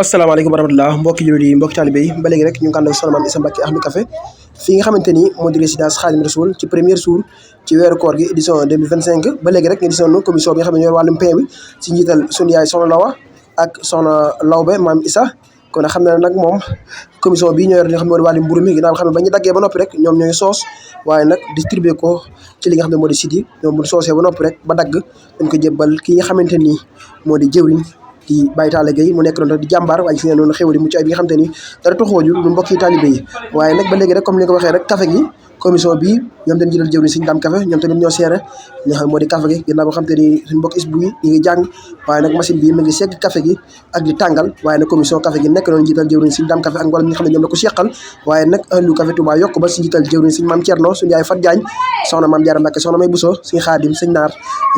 asalaamaaleykum wa rahmatulah mbokki jullit yi mbokki talibé yi ba léegi rek ñu ngi ànd ak Soxna Mame Issa Mbacké Ahlu Café fii nga xamante ni moo di résidence Khadim Rassoul ci premier jour ci weeru koor gi édition 2025 ba léegi rek nga gisoon commission bi nga xam ne ñoo wàllum pain bi ci njiital sunu yaay Soxna Lawa ak Soxna Lawbe Mame Issa kon xam na nag moom commission bi ñoo yor li nga xam ne moo di wàllum mburu mi ginnaaw nga xam ne ba ñu daggee ba noppi rek ñoom ñooy soos waaye nag distribué ko ci li nga xam ne moo di site yi ñoom bu soosee ba noppi rek ba dagg dañ ko jébbal ki nga xamante ni moo di jëwriñ di Baye Talla Gueye mu nekk noonu di jàmbaar waaye gis ngeen noonu xéwali mucc ay bi nga xam te ni dara toxooju lu mbokki talibé yi waaye nag ba léegi rek comme ni nga ko waxee rek café gi commission bi ñoom dañ jëlal jëwriñ Sëñ Dame Café ñoom tamit ñoo seere li nga xam moo di café gi ginnaaw boo xam te ni suñu mbokk isbu yi ñu ngi jàng waaye nag machine bi mu ngi segg café gi ak di tàngal waaye nag commission café gi nekk noonu njiital jëwriñ Sëñ Dame Café ak mboolem ñi nga xam ne ñoom la ko seqal waaye nag ahlu café Touba yokk ba si njiital jëwriñ Sëñ Mame Thierno suñu yaay Fat Diagne soxna Mame Diarra Mbacké soxna May Bousso Sëñ Xaadim Sëñ Naar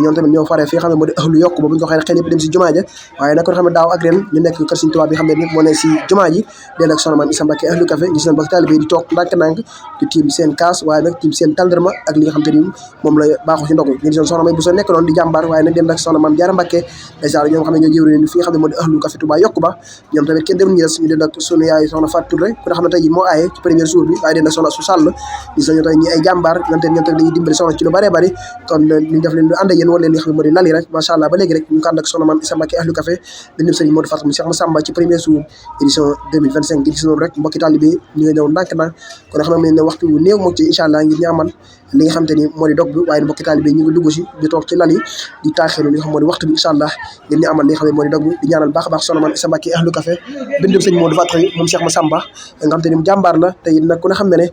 ñoom tamit ñoo faree fi nga xam ne moo di ahlu yokk ba bu ñu ko xëy xel yëpp dem si jumaa ja waaye nag kon xam ne daaw ak ren ñu nekk kër Sëñ Touba bi xam ne moo ne si jumaa ji dee nag soxna Mame Issa Mbacké Ahlu Café gis nañ bokk talibé di toog ndànk-ndànk di tiim seen kaas waaye nag tiim seen tàndarma ak li nga xam te ni moom la baaxu ci ndogu ñu soxna May Bousso nekk noonu di jàmbaar waaye nag dem nag soxna Mame Diarra Mbacké dèjà ñoom xam ne ñoo jëwriñ fi nga xam ne moo di ahlu café Touba yokk ba ñoom tamit kenn dem ñu des ñu den ak sunu yaay soxna Fatou Touré ku ne xam ne tey ji moo aaye ci premier jour bi waaye den ak soxna su sàll gis nañu tey ñi ay jàmbaar ñoom tamit dañuy dimbali soxna ci lu bëree bëri kon ñu def leen du ànd ak yéen war leen li nga xam ne moo di lali rek macha allah ba léegi rek ñu ko ànd ak soxna Mame Issa Mbacké Ahlu Café bindum sëriñ Modou Fatou Cheikh Massamba ci premier jour édition 2025 gis noonu rek mbokki talibé ñu ngi ñëw ndànk na kon xam ne waxtu wu néew moo ci incha allah ngir ñu amal li nga xam te ni moo di dog bi waaye mbokki talibé ñu ngi dugg si di toog ci lal yi di taaxeelu li nga xam moo di waxtu bi incha allah ngir ñu amal li nga xam ne moo di dog bi di ñaanal baax a baax soxna Mame Issa Mbacké Ahlu Café bindum sëriñ Modou Fatou moom Cheikh Massamba nga xam te ni mu jàmbaar la te it nag ku ne xam ne ne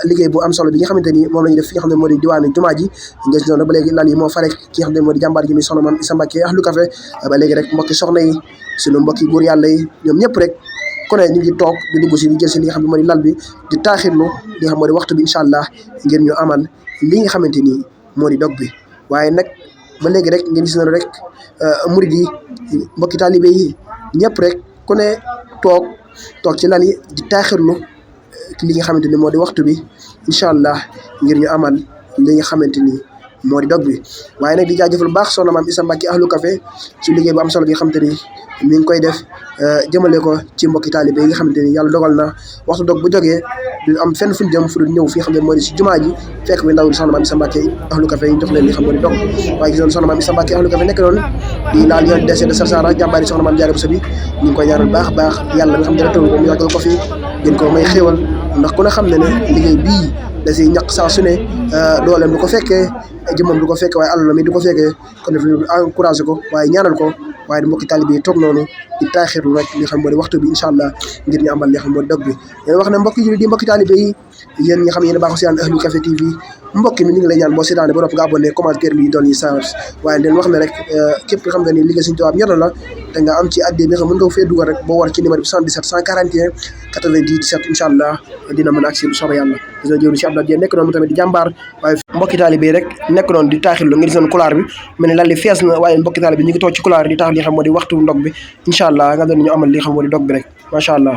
liggéey bu am solo bi nga xamante ni moom la ñu def fi nga xam ne moo di diwaanu jumaa ji ngeen si noonu ba léegi lal yi moo fare ki nga xam ne moo di jàmbaar ji mi soxna Mame Issa Mbacké Ahlu Café ba léegi rek mbokki soxna yi sunu mbokki góor yàlla yi ñoom ñëpp rek ku ne ñu ngi toog di dugg si di jël si li nga xam ne moo di lal bi di taaxirlu li nga xam moo di waxtu bi incha allah ngir ñu amal li nga xamante ni moo di dog bi waaye nag ba léegi rek ngeen gis na rek murid yi mbokki talibé yi ñëpp rek ku ne toog ci lal yi di taaxirlu li nga xamante ni moo di waxtu bi incha allah ngir ñu amal li nga xamante ni moo di dog bi waaye nag di jaajëfal bu baax soxna Mame Issa Mbacké Ahlu Café ci liggéey bu am solo bi nga xamante ni mi ngi koy def jëmale ko ci mbokki talibé yi nga xamante ni yàlla dogal na waxtu dog bu jógee du am fenn fu ñu jëm fu dul ñëw fi nga xam ne moo di si jumaa ji fekk bi ndaw di soxna Mame Issa Mbacké Ahlu Café yi jox leen li xam moo di dog waaye gis noonu soxna Mame Issa Mbacké Ahlu Café nekk noonu di laal yoon dese de Sarsara jàmbaar yi soxna Mame Diarra Bousso bi ñu ngi koy ñaanal baax a baax yàlla nga xam ne dara tawul ko mu yàggal ko fi gën ko may xéewal ndax ku ne xam ne ne liggéey bii da si ñaq saa su ne dooleem du ko fekkee jëmmam du ko fekkee waaye àlala mi du ko fekkee kon def ñu encouragé ko waaye ñaanal ko waaye di mbokki talibé yi toog noonu di taaxirlu rek li xam moo di waxtu bi incha allah ngir ñu amal li xam moo di dog bi leen wax ne mbokki jullit di mbokki talibé yi yéen ñi xam ne yéen a baaxu si Ahlu Café TV mbokki mi ñu ngi lay ñaan boo seetaane ba nopp nga abonné commentaire bi doon yi sa waaye leen wax ne rek képp nga xam ne ni liggéey Sëñ Tuubaa ñor na la te nga am ci addi bi nga xam mën nga fee dugal rek boo war ci numéro bi 77 141 90 17 incha allah dina mën a agsi bu soobee yàlla dina jëwri si Abdoulaye Dieng nekk noonu tamit di jàmbaar waaye mbokki talibé rek nekk noonu di taaxirlu nga gis noonu couloir bi mel ni lal li fees na waaye mbokki talibé ñu ngi toog ci couloir di tax li xam moo di waxtu ndog bi incha allah nga doon ñu amal li xam moo di dog bi rek macha allah